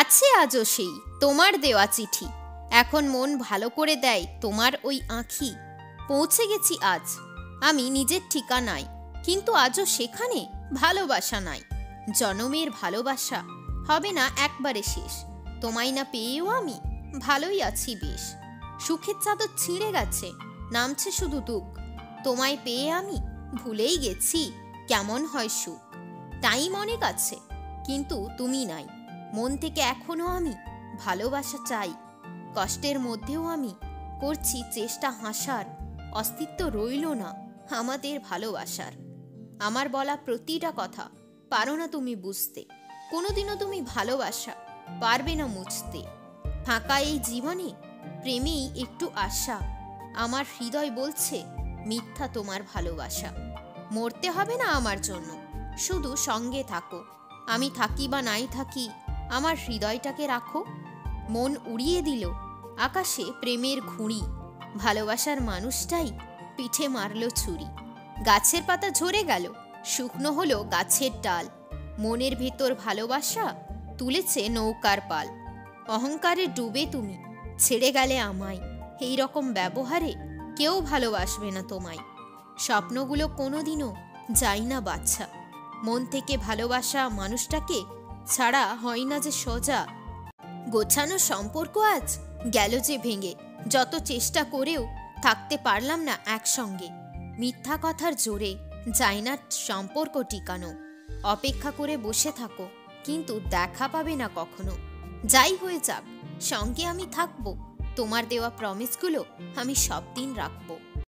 আছে আজও সেই তোমার দেওয়া চিঠি, এখন মন ভালো করে দেয় তোমার ওই আঁখি। পৌঁছে গেছি আজ আমি নিজের ঠিকানায়, কিন্তু আজও সেখানে ভালোবাসা নাই। জনমের ভালোবাসা হবে না একবারে শেষ, তোমায় না পেয়েও আমি ভালোই আছি বেশ। সুখের চাদর ছিঁড়ে গেছে, নামছে শুধু দুঃখ, তোমায় পেয়ে আমি ভুলেই গেছি কেমন হয় সুখ। টাইম অনেক আছে কিন্তু তুমি নাই, মন থেকে এখনো আমি ভালোবাসা চাই। কষ্টের মধ্যেও আমি করছি চেষ্টা হাসার, অস্তিত্ব রইল না আমাদের ভালোবাসার। আমার বলা প্রতিটা কথা পারো না তুমি বুঝতে, কোনোদিনও তুমি ভালোবাসা পারবে না মুছতে। ফাঁকা এই জীবনে প্রেমেই একটু আশা, আমার হৃদয় বলছে মিথ্যা তোমার ভালোবাসা। মরতে হবে না আমার জন্য, শুধু সঙ্গে থাকো। আমি থাকি বা নাই থাকি আমার হৃদয়টাকে রাখো। মন উড়িয়ে দিল আকাশে প্রেমের ঘুড়ি, ভালোবাসার মানুষটাই পিঠে মারল ছুরি। গাছের পাতা ঝরে গেল, শুকনো হলো গাছের ডাল, মনের ভেতর ভালোবাসা তুলেছে নৌকার পাল। অহংকারে ডুবে তুমি ছেড়ে গেলে আমায়, এই রকম ব্যবহারে কেউ ভালোবাসবে না তোমায়। স্বপ্নগুলো কোনোদিনও যায় না বাচ্চা, মন থেকে ভালোবাসা মানুষটাকে ছাড়া হয় না যে সোজা। গোছানো সম্পর্ক আজ গেল যে ভেঙে, যত চেষ্টা করেও থাকতে পারলাম না একসঙ্গে। মিথ্যা কথার জোরে যায় না সম্পর্ক টিকানো, অপেক্ষা করে বসে থাকো কিন্তু দেখা পাবে না কখনো। যাই হয়ে যাক সঙ্গে আমি থাকবো, তোমার দেওয়া প্রমিসগুলো আমি সব দিন রাখবো।